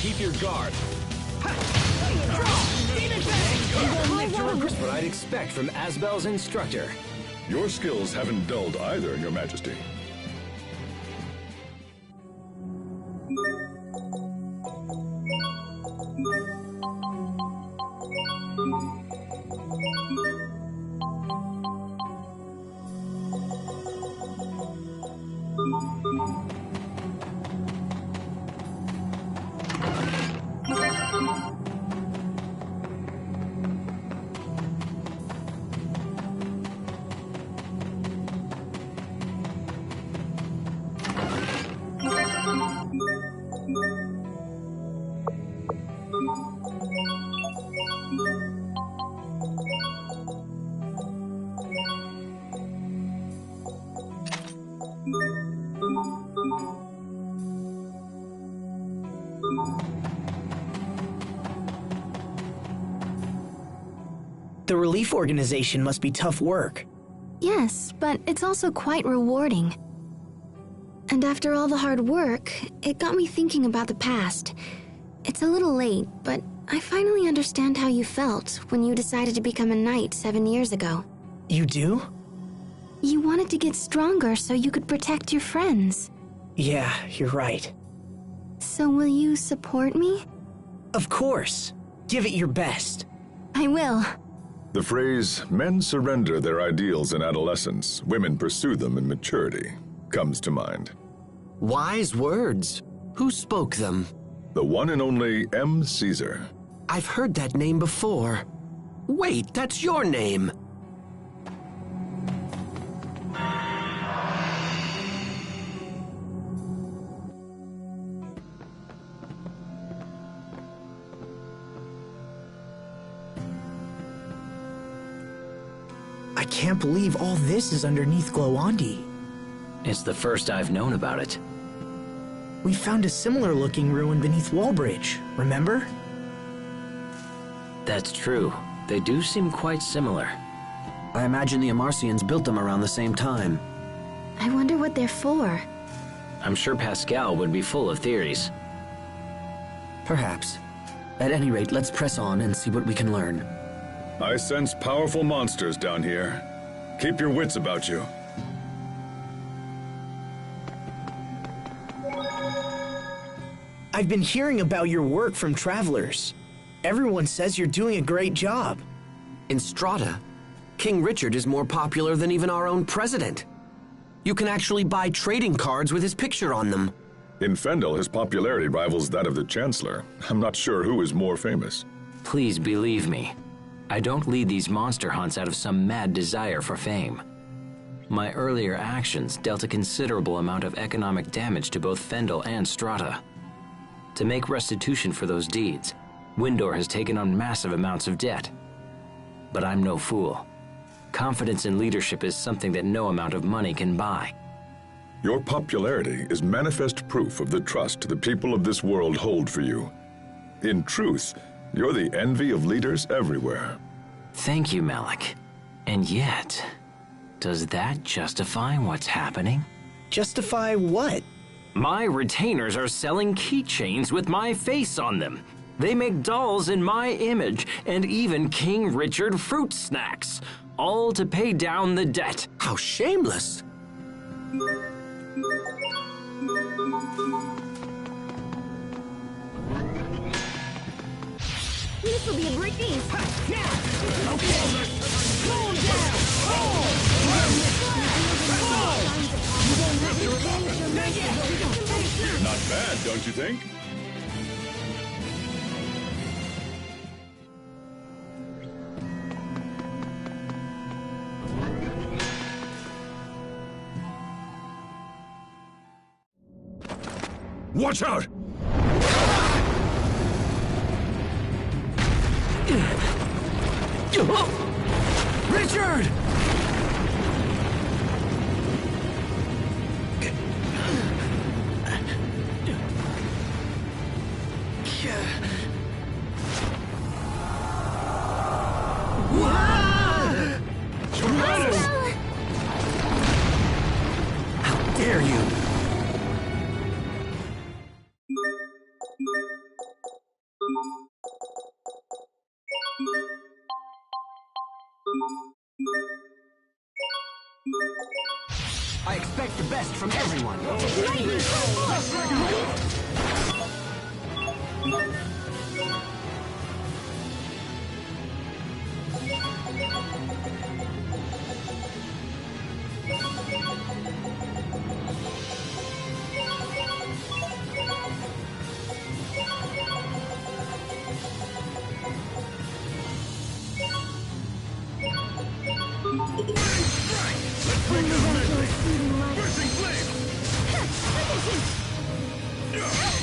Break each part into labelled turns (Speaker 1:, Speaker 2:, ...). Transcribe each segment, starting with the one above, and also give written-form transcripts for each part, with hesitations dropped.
Speaker 1: Keep your guard. Just what I'd expect from Asbel's instructor.
Speaker 2: Your skills haven't dulled either, Your Majesty.
Speaker 3: The relief organization must be tough work.
Speaker 4: Yes, but it's also quite rewarding. And after all the hard work, it got me thinking about the past. It's a little late, but I finally understand how you felt when you decided to become a knight 7 years ago.
Speaker 3: You do?
Speaker 4: You wanted to get stronger so you could protect your friends.
Speaker 3: Yeah, you're right.
Speaker 4: So will you support me?
Speaker 3: Of course. Give it your best.
Speaker 4: I will.
Speaker 2: The phrase, men surrender their ideals in adolescence, women pursue them in maturity, comes to mind.
Speaker 5: Wise words. Who spoke them?
Speaker 2: The one and only M. Caesar.
Speaker 5: I've heard that name before. Wait, that's your name.
Speaker 3: I can't believe all this is underneath Glowandi.
Speaker 1: It's the first I've known about it.
Speaker 3: We found a similar-looking ruin beneath Wallbridge, remember?
Speaker 1: That's true. They do seem quite similar.
Speaker 6: I imagine the Amarcians built them around the same time.
Speaker 4: I wonder what they're for.
Speaker 1: I'm sure Pascal would be full of theories.
Speaker 6: Perhaps. At any rate, let's press on and see what we can learn.
Speaker 2: I sense powerful monsters down here. Keep your wits about you.
Speaker 3: I've been hearing about your work from travelers. Everyone says you're doing a great job.
Speaker 5: In Strata, King Richard is more popular than even our own president. You can actually buy trading cards with his picture on them.
Speaker 2: In Fendel, his popularity rivals that of the Chancellor. I'm not sure who is more famous.
Speaker 1: Please believe me. I don't lead these monster hunts out of some mad desire for fame. My earlier actions dealt a considerable amount of economic damage to both Fendel and Strata. To make restitution for those deeds, Windor has taken on massive amounts of debt. But I'm no fool. Confidence in leadership is something that no amount of money can buy.
Speaker 2: Your popularity is manifest proof of the trust the people of this world hold for you. In truth, you're the envy of leaders everywhere.
Speaker 1: Thank you, Malik. And yet, Does that justify what's happening?
Speaker 3: Justify what?
Speaker 1: My retainers are selling keychains with my face on them. They make dolls in my image, and even King Richard fruit snacks, all to pay down the debt.
Speaker 5: How shameless!
Speaker 7: This will be a breeze. Okay. Calm down.
Speaker 2: Not bad, don't you think? Watch out!
Speaker 5: Richard! How dare you! I expect the best from everyone.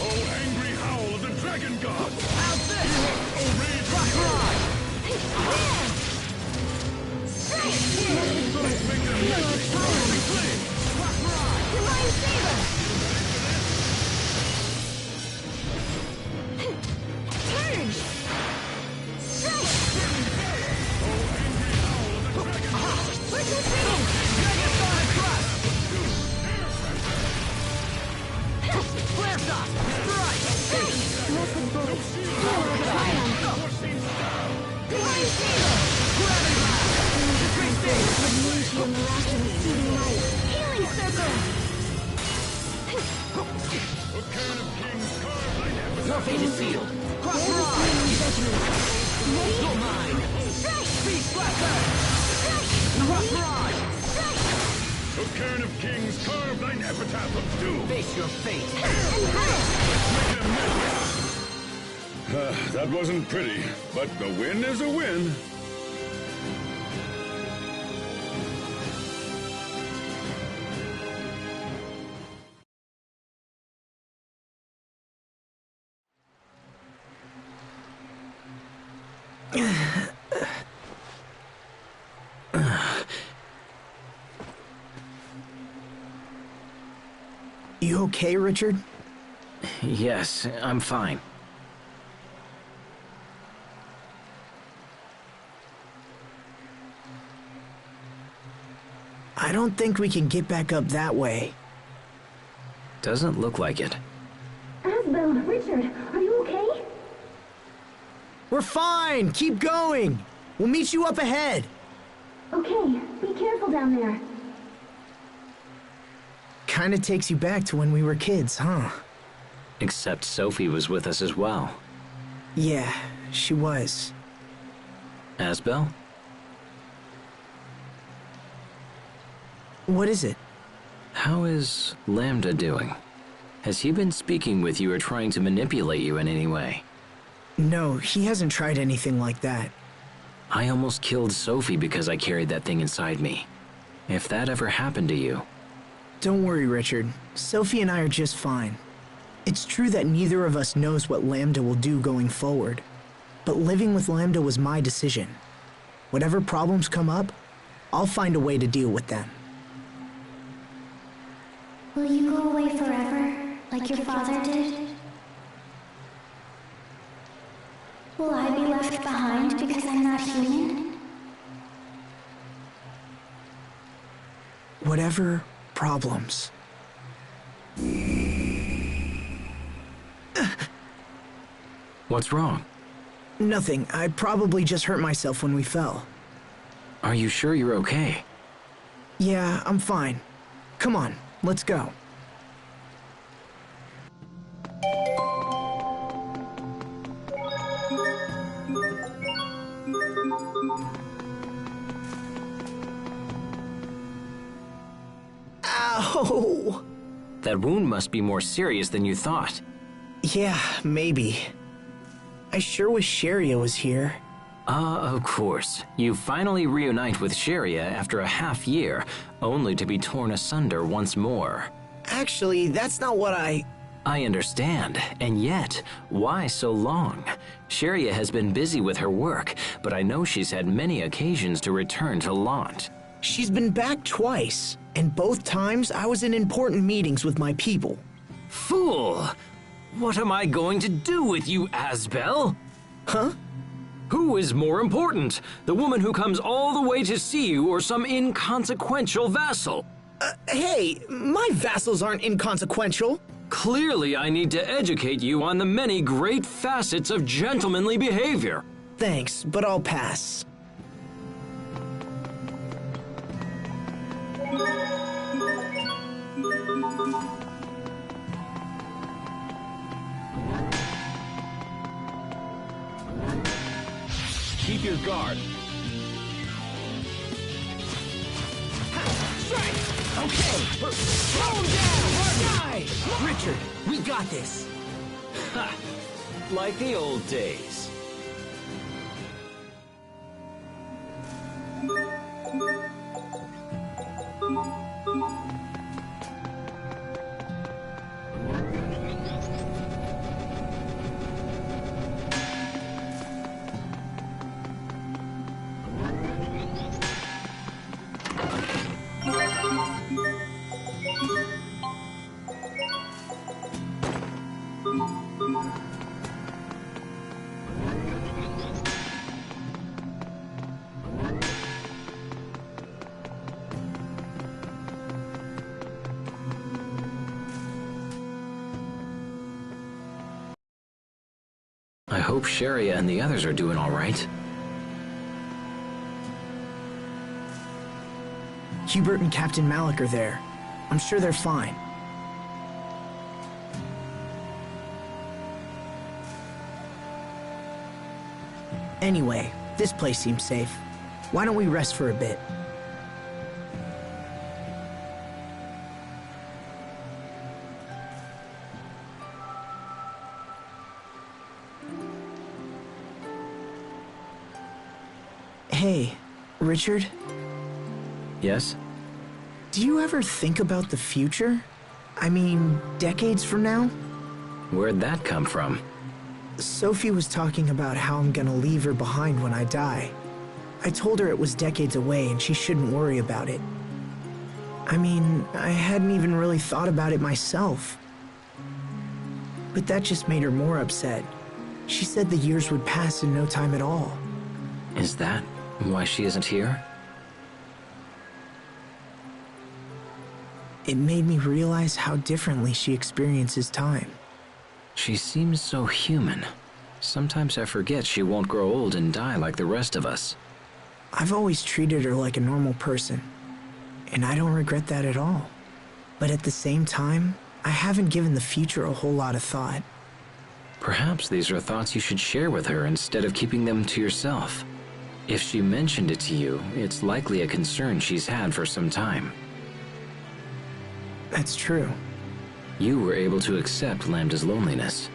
Speaker 2: Oh, angry howl of the dragon god!
Speaker 5: Your fate is sealed. Cross Mirage! You're mine! Speed Blaster! Cross Mirage!
Speaker 2: A cairn of kings carve thine epitaph of doom!
Speaker 5: Face your fate!
Speaker 2: That wasn't pretty, but the win is a win.
Speaker 3: You okay, Richard?
Speaker 1: Yes, I'm fine.
Speaker 3: I don't think we can get back up that way.
Speaker 1: Doesn't look like it.
Speaker 7: Asbel, Richard, are you okay?
Speaker 3: We're fine! Keep going! We'll meet you up ahead!
Speaker 7: Okay, be careful down there.
Speaker 3: Kinda takes you back to when we were kids, huh?
Speaker 1: Except Sophie was with us as well.
Speaker 3: Yeah, she was.
Speaker 1: Asbel?
Speaker 3: What is it?
Speaker 1: How is Lambda doing? Has he been speaking with you or trying to manipulate you in any way?
Speaker 3: No, he hasn't tried anything like that.
Speaker 1: I almost killed Sophie because I carried that thing inside me. If that ever happened to you...
Speaker 3: Don't worry, Richard. Sophie and I are just fine. It's true that neither of us knows what Lambda will do going forward. But living with Lambda was my decision. Whatever problems come up, I'll find a way to deal with them.
Speaker 7: Will you go away forever, like your father did? Will I be left behind because I'm not human?
Speaker 3: whatever problems.
Speaker 1: What's wrong?
Speaker 3: Nothing. I probably just hurt myself when we fell.
Speaker 1: Are you sure you're okay?
Speaker 3: Yeah, I'm fine. Come on, let's go. Ow!
Speaker 1: That wound must be more serious than you thought.
Speaker 3: Yeah, maybe. I sure wish Sharia was here.
Speaker 1: Of course. You finally reunite with Sharia after a half year, only to be torn asunder once more.
Speaker 3: Actually, that's not what I
Speaker 1: understand, and yet, why so long? Sharia has been busy with her work, but I know she's had many occasions to return to Lant.
Speaker 3: She's been back twice, and both times I was in important meetings with my people.
Speaker 1: Fool! What am I going to do with you, Asbel?
Speaker 3: Huh?
Speaker 1: Who is more important? The woman who comes all the way to see you or some inconsequential vassal?
Speaker 3: Hey, my vassals aren't inconsequential.
Speaker 1: Clearly, I need to educate you on the many great facets of gentlemanly behavior.
Speaker 3: Thanks, but I'll pass.
Speaker 8: Keep your guard.
Speaker 3: Strike! Okay! Throw him down! Die! Richard, we got this.
Speaker 1: Ha! Like the old days. I hope Sharia and the others are doing all right.
Speaker 3: Hubert and Captain Malik are there. I'm sure they're fine. Anyway, this place seems safe. Why don't we rest for a bit? Hey, Richard?
Speaker 1: Yes?
Speaker 3: Do you ever think about the future? I mean, decades from now?
Speaker 1: Where'd that come from?
Speaker 3: Sophie was talking about how I'm gonna leave her behind when I die. I told her it was decades away and she shouldn't worry about it. I mean, I hadn't even really thought about it myself. But that just made her more upset. She said the years would pass in no time at all.
Speaker 1: Is that why she isn't here?
Speaker 3: It made me realize how differently she experiences time.
Speaker 1: She seems so human. Sometimes I forget she won't grow old and die like the rest of us.
Speaker 3: I've always treated her like a normal person, and I don't regret that at all. But at the same time, I haven't given the future a whole lot of thought.
Speaker 1: Perhaps these are thoughts you should share with her instead of keeping them to yourself. If she mentioned it to you, it's likely a concern she's had for some time.
Speaker 3: That's true.
Speaker 1: You were able to accept Lambda's loneliness.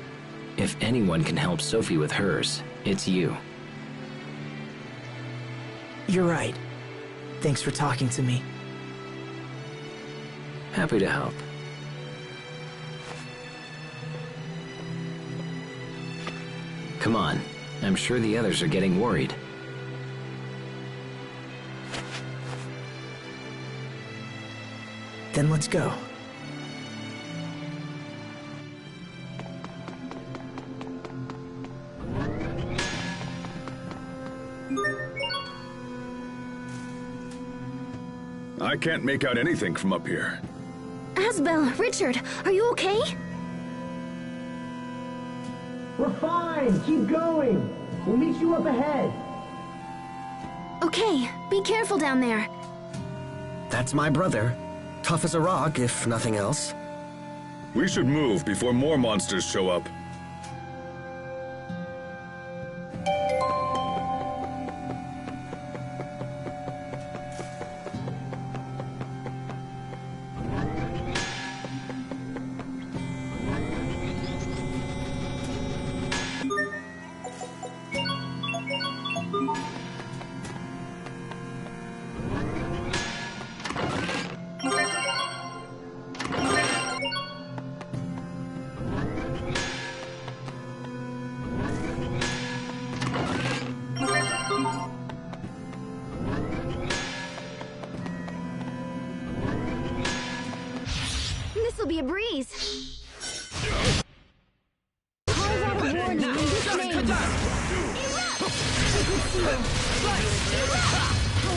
Speaker 1: If anyone can help Sophie with hers, it's you.
Speaker 3: You're right. Thanks for talking to me.
Speaker 1: Happy to help. Come on. I'm sure the others are getting worried.
Speaker 3: Then let's go.
Speaker 2: I can't make out anything from up here.
Speaker 4: Asbel, Richard, are you okay?
Speaker 3: We're fine. Keep going. We'll meet you up ahead.
Speaker 4: Okay, be careful down there.
Speaker 5: That's my brother. Tough as a rock, if nothing else.
Speaker 2: We should move before more monsters show up.
Speaker 4: This'll be a breeze.
Speaker 7: Cars out of warning in this name. How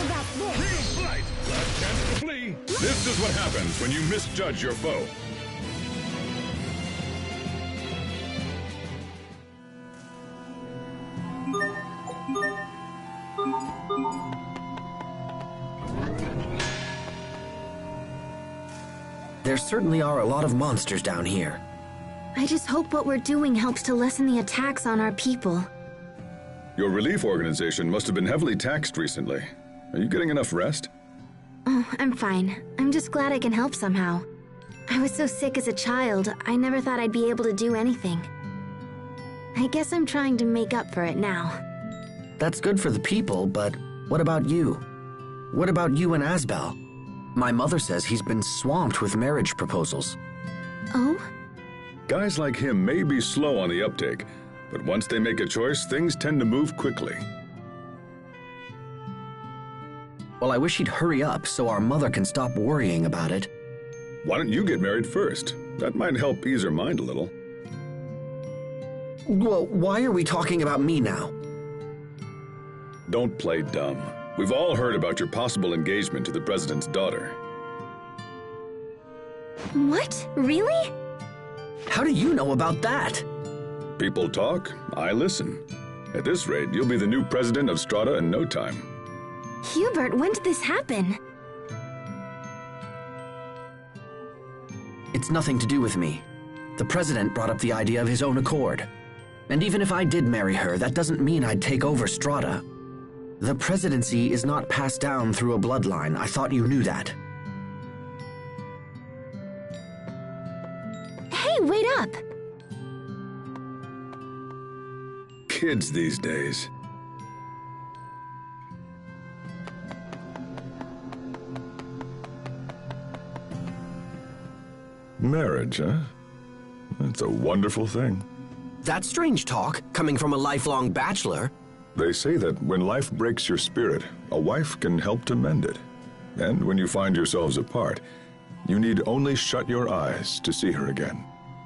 Speaker 7: about this?
Speaker 2: Flight! Last chance to flee! This is what happens when you misjudge your foe.
Speaker 5: There certainly are a lot of monsters down here.
Speaker 4: I just hope what we're doing helps to lessen the attacks on our people.
Speaker 2: Your relief organization must have been heavily taxed recently. Are you getting enough rest?
Speaker 4: Oh, I'm fine. I'm just glad I can help somehow. I was so sick as a child, I never thought I'd be able to do anything. I guess I'm trying to make up for it now.
Speaker 5: That's good for the people, but what about you? What about you and Asbel? My mother says he's been swamped with marriage proposals.
Speaker 4: Oh?
Speaker 2: Guys like him may be slow on the uptake, but once they make a choice, things tend to move quickly.
Speaker 5: Well, I wish he'd hurry up so our mother can stop worrying about it.
Speaker 2: Why don't you get married first? That might help ease her mind a little.
Speaker 5: Well, why are we talking about me now?
Speaker 2: Don't play dumb. We've all heard about your possible engagement to the president's daughter.
Speaker 4: What? Really?
Speaker 5: How do you know about that?
Speaker 2: People talk, I listen. At this rate, you'll be the new president of Strata in no time.
Speaker 4: Hubert, when did this happen?
Speaker 5: It's nothing to do with me. The president brought up the idea of his own accord. And even if I did marry her, that doesn't mean I'd take over Strata. The presidency is not passed down through a bloodline. I thought you knew that.
Speaker 4: Hey, wait up!
Speaker 2: Kids these days. Marriage, huh? That's a wonderful thing.
Speaker 5: That's strange talk, coming from a lifelong bachelor.
Speaker 2: They say that when life breaks your spirit, a wife can help to mend it. And when you find yourselves apart, you need only shut your eyes to see her again.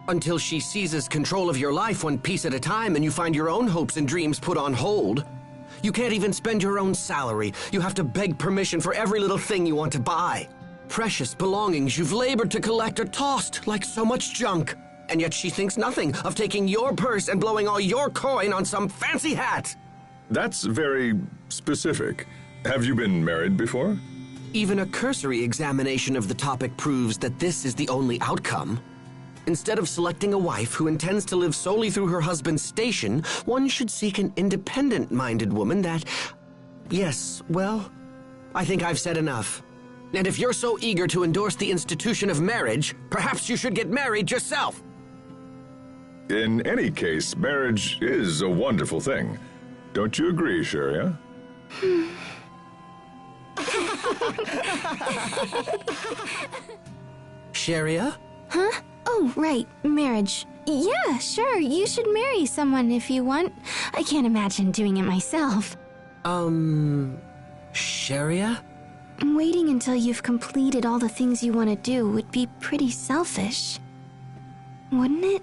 Speaker 5: Until she seizes control of your life one piece at a time and you find your own hopes and dreams put on hold. You can't even spend your own salary. You have to beg permission for every little thing you want to buy. Precious belongings you've labored to collect are tossed like so much junk. And yet she thinks nothing of taking your purse and blowing all your coin on some fancy hat.
Speaker 2: That's very specific. Have you been married before?
Speaker 5: Even a cursory examination of the topic proves that this is the only outcome. Instead of selecting a wife who intends to live solely through her husband's station, one should seek an independent-minded woman that... Yes, well, I think I've said enough. And if you're so eager to endorse the institution of marriage, perhaps you should get married yourself.
Speaker 2: In any case, marriage is a wonderful thing. Don't you agree, Sharia?
Speaker 5: Sharia?
Speaker 4: Huh? Oh, right, marriage. Yeah, sure, you should marry someone if you want. I can't imagine doing it myself.
Speaker 5: Sharia?
Speaker 4: Waiting until you've completed all the things you want to do would be pretty selfish. Wouldn't it?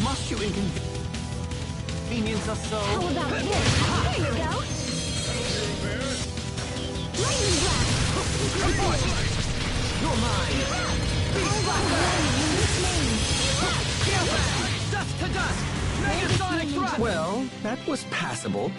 Speaker 5: Must you inconvenience us so?
Speaker 7: How about this? There you go. Lightning blast.
Speaker 5: You're mine. Dust to dust. Megasonic thrust. Well, that was passable.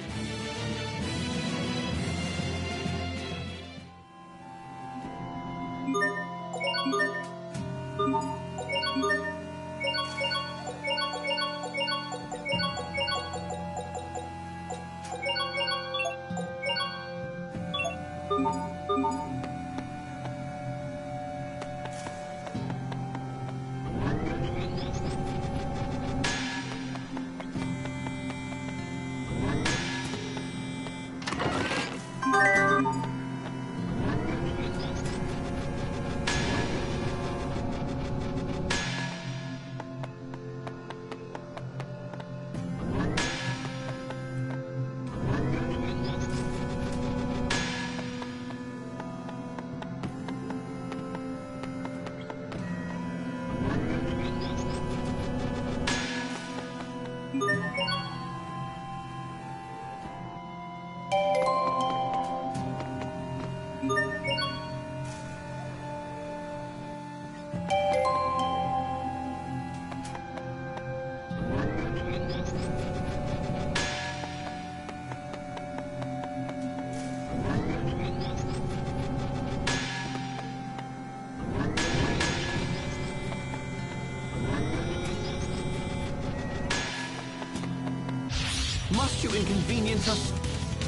Speaker 5: Must you inconvenience us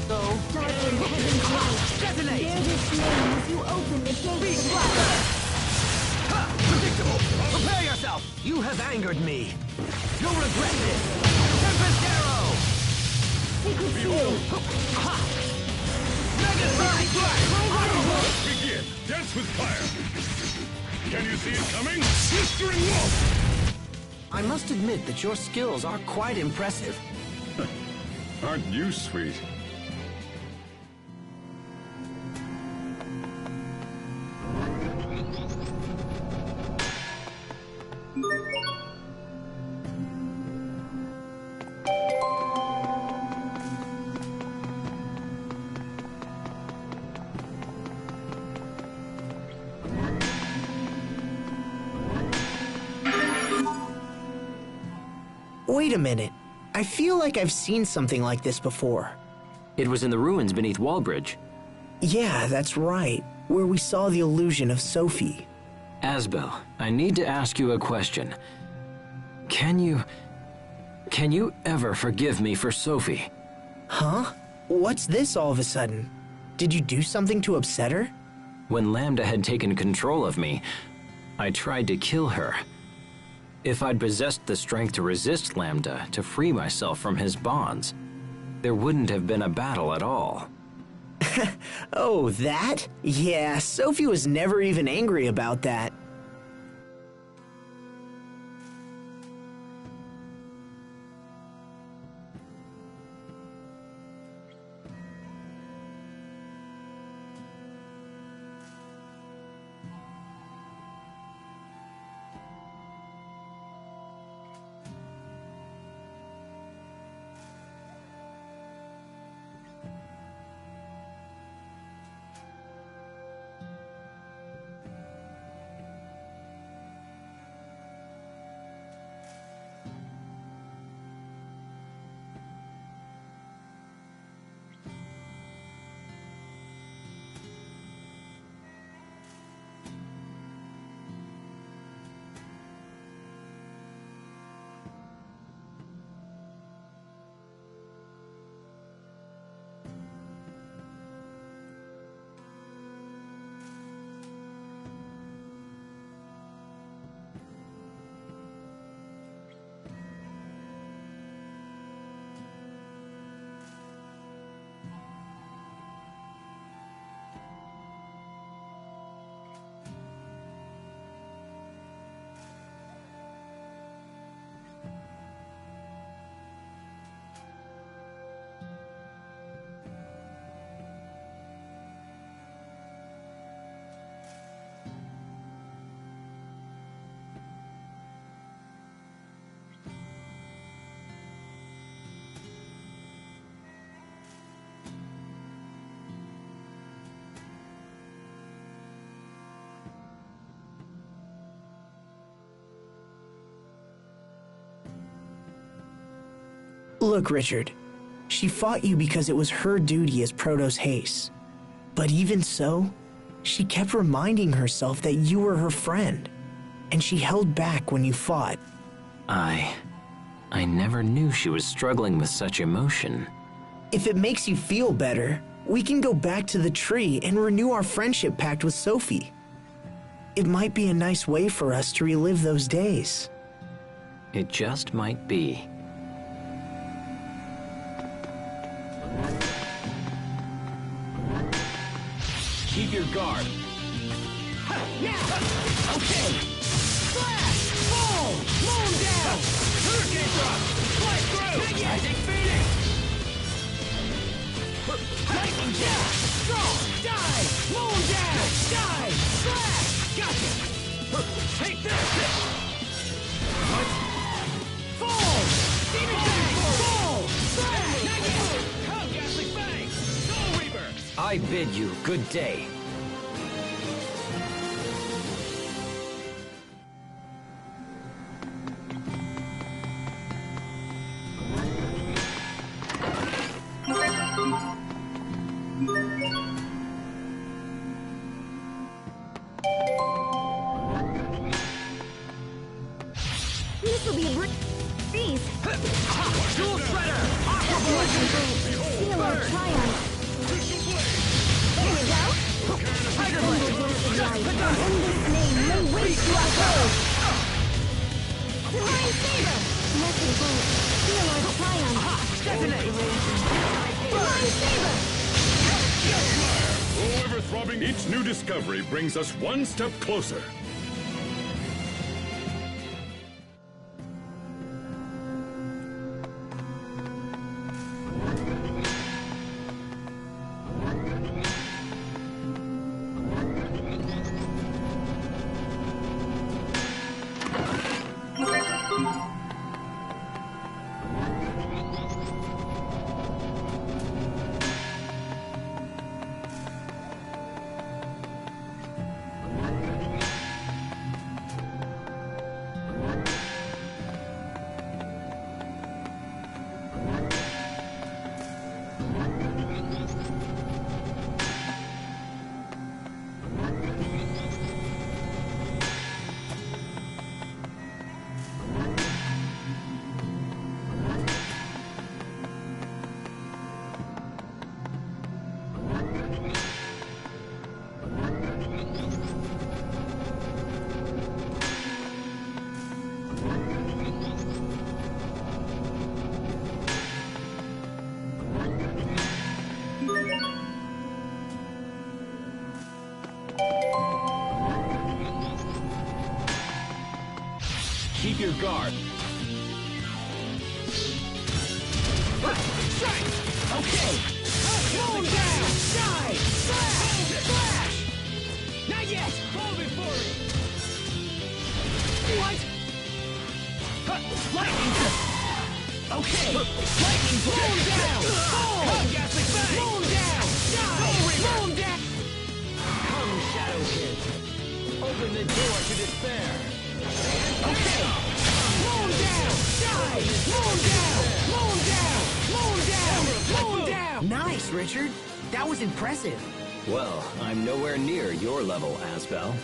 Speaker 5: so?
Speaker 7: Darken heaven's light.
Speaker 5: Detonate!
Speaker 7: Bear this flame as you open the gates of light.
Speaker 5: Predictable! Prepare yourself! You have angered me. You'll regret this. Tempest Arrow!
Speaker 7: Sacred seal.
Speaker 5: Megasonic Blast!
Speaker 2: Begin! Dance with fire! Can you see it coming? Blistering Wolf!
Speaker 5: I must admit that your skills are quite impressive.
Speaker 2: Aren't you sweet?
Speaker 3: Wait a minute. I feel like I've seen something like this before.
Speaker 1: It was in the ruins beneath Wallbridge.
Speaker 3: Yeah, that's right. Where we saw the illusion of Sophie.
Speaker 1: Asbel, I need to ask you a question. Can you ever forgive me for Sophie?
Speaker 3: Huh? What's this all of a sudden? Did you do something to upset her?
Speaker 1: When Lambda had taken control of me, I tried to kill her. If I'd possessed the strength to resist Lambda, to free myself from his bonds, there wouldn't have been a battle at all.
Speaker 3: Oh, that? Yeah, Sophie was never even angry about that. Look, Richard. She fought you because it was her duty as Protoss Haste. But even so, she kept reminding herself that you were her friend, and she held back when you fought.
Speaker 1: I never knew she was struggling with such emotion.
Speaker 3: If it makes you feel better, we can go back to the tree and renew our friendship pact with Sophie. It might be a nice way for us to relive those days.
Speaker 1: It just might be.
Speaker 8: Keep your guard.
Speaker 7: Okay! Flash! Fall! Moon down!
Speaker 8: Hurricane drop! Fly through! Magic Phoenix!
Speaker 7: Lightning dash! Strong! Die! Moon dash! Die! Flash!
Speaker 8: Gotcha! Take this!
Speaker 7: Fall! Demon Bang! Fall! Flash!
Speaker 8: Come, Ghastly Fang! Soul Reaper!
Speaker 1: I bid you good day.
Speaker 7: This will be a breeze!
Speaker 8: Dual Shredder! Aqua
Speaker 7: Feel our triumph! Here we go!
Speaker 8: Tiger
Speaker 7: In this name, no waste to our foes! Divine Saber! Lesson bolt, feel our triumph!
Speaker 8: Detonate!
Speaker 7: Divine Saber!
Speaker 2: Oh, ever throbbing, each new discovery brings us one step closer.
Speaker 8: Keep your guard.
Speaker 7: Strike! Okay! Moon down! Die! Flash! Flash! Not yet!
Speaker 8: Hold it for me!
Speaker 7: What? Lightning! Okay! Lightning! Moon down! Fall!
Speaker 8: Come, Ghastly Fang!
Speaker 7: Moon down! Die! Moon down!
Speaker 8: Come, Shadow Kid! Open the door to despair!
Speaker 7: Okay! Moon down! Die! Moon down! Moon down! Moon down! Moon down!
Speaker 3: Nice, Richard. That was impressive.
Speaker 1: Well, I'm nowhere near your level, Asbel.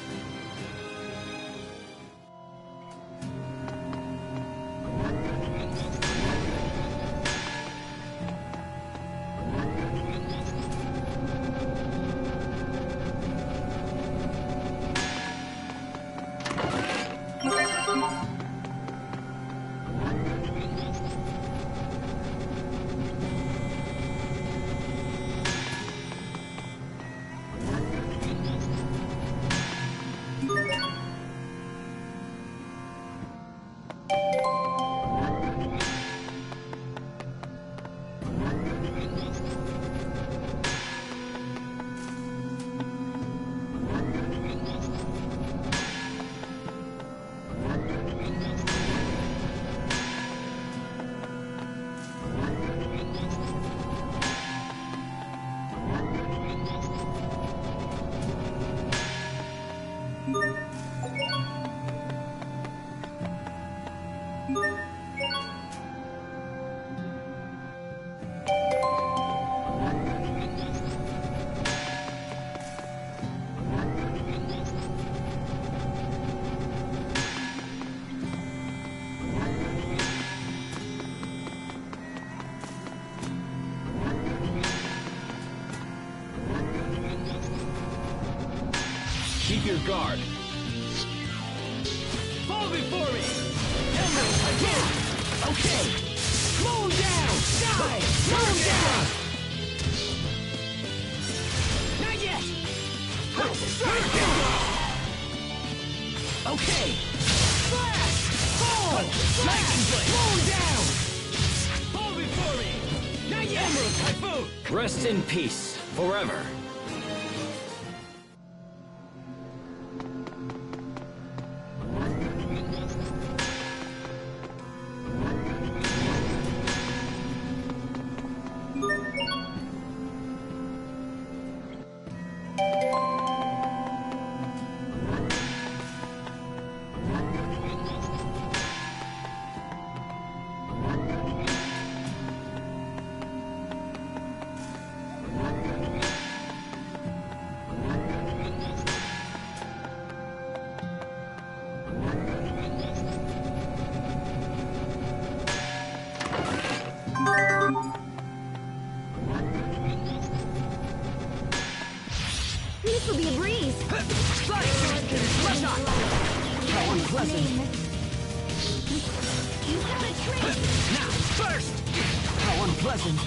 Speaker 8: your guard. Fall before me. Emerald again. Okay. Moon down. Die. Moon down. Not yet. Okay. Flash. Fall. Lightning blade. Moon down. Fall before me. Not yet. Emerald typhoon.
Speaker 1: Rest in peace, forever.
Speaker 4: This will be a breeze.
Speaker 5: How unpleasant.
Speaker 4: You got a trick.
Speaker 5: Now, first! How unpleasant.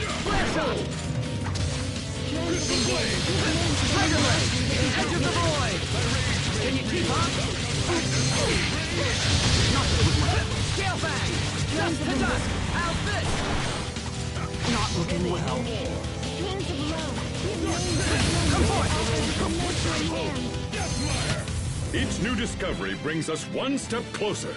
Speaker 5: Tiger Blade! Edge of the void! Can you keep up? Not good with my... Scale Fang! Dust to dust! How's this? Not looking well.
Speaker 4: Hands of love.
Speaker 5: Come forth!
Speaker 2: Each new discovery brings us one step closer.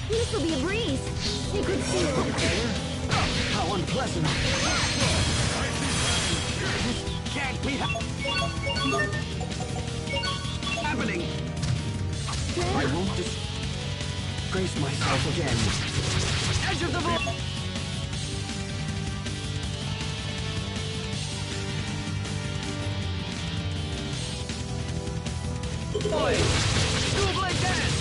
Speaker 4: This will be a breeze. Sacred seal.
Speaker 5: How unpleasant. Can't be happening. I won't disgrace myself again. Edge of the void. Boy, dual blade dance.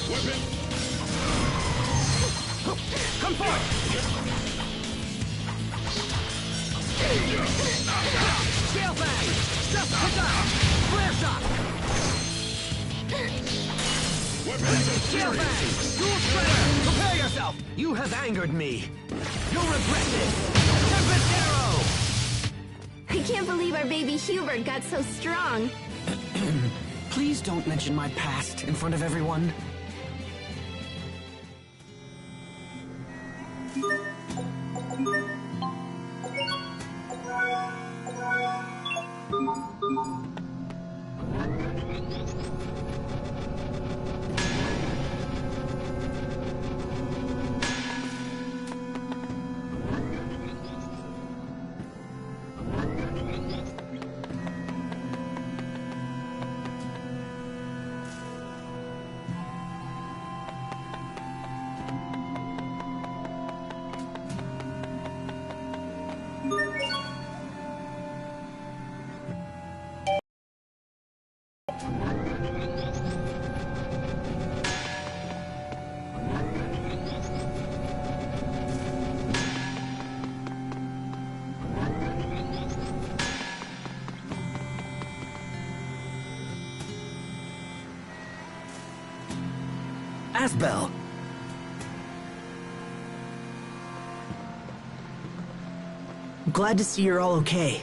Speaker 2: Weapon!
Speaker 5: Come forth! Scale Fang! Just pick up! Flare shot!
Speaker 2: Weapons of
Speaker 5: Scale
Speaker 2: fury!
Speaker 5: Fang! Dual spreader! Prepare yourself! You have angered me! You'll regret this! Tempest Arrow!
Speaker 4: I can't believe our baby Hubert got so strong.
Speaker 5: Please don't mention my past in front of everyone. Asbel!
Speaker 3: Glad to see you're all okay.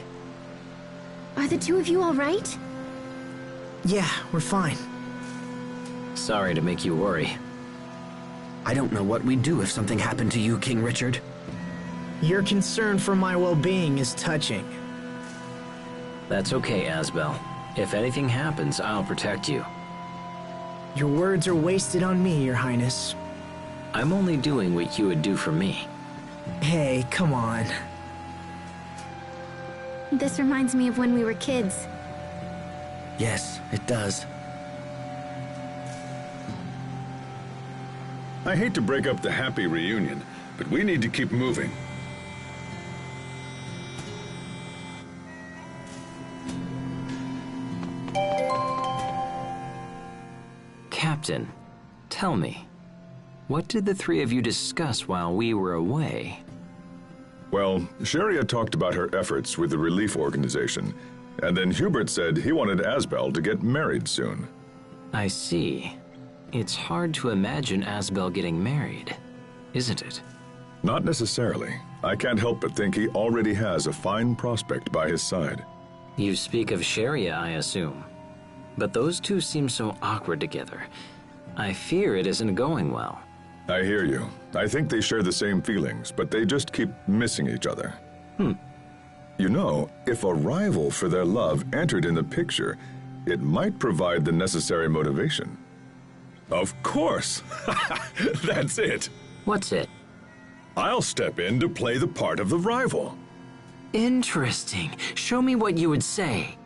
Speaker 4: Are the two of you all right?
Speaker 3: Yeah, we're fine.
Speaker 1: Sorry to make you worry.
Speaker 6: I don't know what we'd do if something happened to you, King Richard.
Speaker 3: Your concern for my well-being is touching.
Speaker 1: That's okay, Asbel. If anything happens, I'll protect you.
Speaker 3: Your words are wasted on me, Your Highness.
Speaker 1: I'm only doing what you would do for me.
Speaker 3: Hey, come on.
Speaker 4: This reminds me of when we were kids.
Speaker 6: Yes, it does.
Speaker 2: I hate to break up the happy reunion, but we need to keep moving.
Speaker 1: Captain, tell me, what did the three of you discuss while we were away?
Speaker 2: Well, Sharia talked about her efforts with the relief organization, and then Hubert said he wanted Asbel to get married soon.
Speaker 1: I see. It's hard to imagine Asbel getting married, isn't it?
Speaker 2: Not necessarily. I can't help but think he already has a fine prospect by his side.
Speaker 1: You speak of Sharia, I assume. But those two seem so awkward together. I fear it isn't going well.
Speaker 2: I hear you. I think they share the same feelings, but they just keep missing each other. You know, if a rival for their love entered in the picture, it might provide the necessary motivation. Of course! That's it!
Speaker 1: What's it?
Speaker 2: I'll step in to play the part of the rival.
Speaker 1: Interesting. Show me what you would say.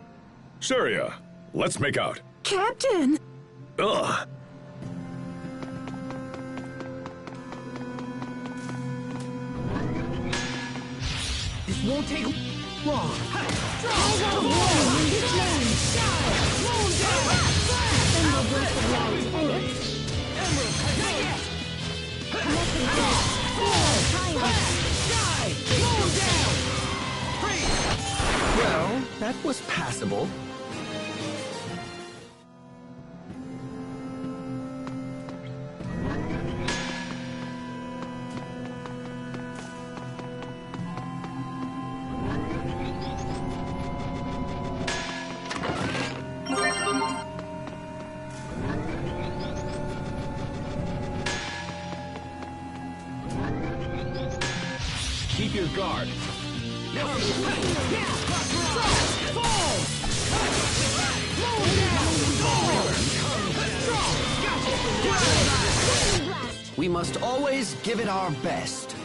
Speaker 2: Sharia, let's make out.
Speaker 3: Captain!
Speaker 2: Ugh!
Speaker 7: This won't take long. Strong warrior in this name. Moon down. Emerald burst of light. Emerald, not yet. Connecting death. Die. Moon down. Freeze.
Speaker 6: Well, that was passable.
Speaker 8: Keep your guard.
Speaker 5: We must always give it our best.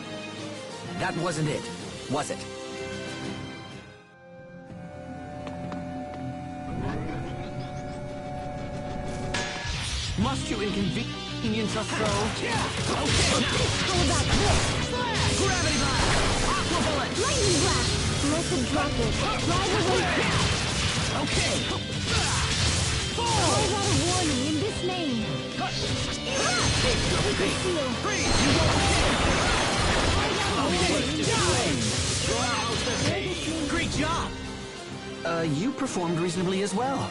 Speaker 5: That wasn't it, was it?
Speaker 8: Must you inconvenience us so?
Speaker 4: How about this?
Speaker 8: Gravity blast! Aqua bullet!
Speaker 4: Lightning blast! Blessed droplet! Drive away!
Speaker 8: Okay!
Speaker 4: Call out a warning in this name!
Speaker 8: Great job!
Speaker 5: You performed reasonably as well.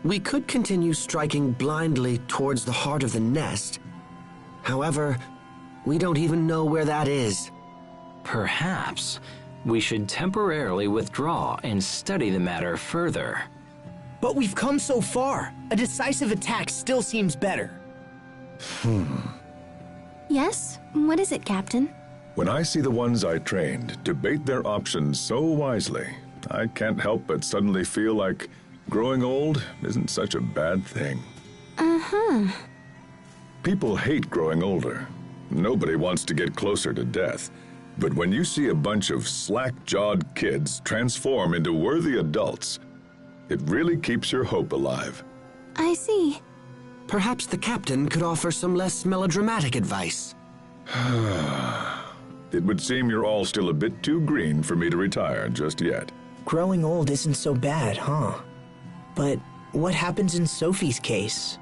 Speaker 5: We could continue striking blindly towards the heart of the nest. However, we don't even know where that is.
Speaker 1: Perhaps we should temporarily withdraw and study the matter further.
Speaker 3: But we've come so far. A decisive attack still seems better.
Speaker 4: Yes? What is it, Captain?
Speaker 2: When I see the ones I trained debate their options so wisely, I can't help but suddenly feel like growing old isn't such a bad thing. People hate growing older. Nobody wants to get closer to death. But when you see a bunch of slack-jawed kids transform into worthy adults, it really keeps your hope alive.
Speaker 4: I see.
Speaker 5: Perhaps the captain could offer some less melodramatic advice.
Speaker 2: It would seem you're all still a bit too green for me to retire just yet.
Speaker 3: Growing old isn't so bad, huh? But what happens in Sophie's case?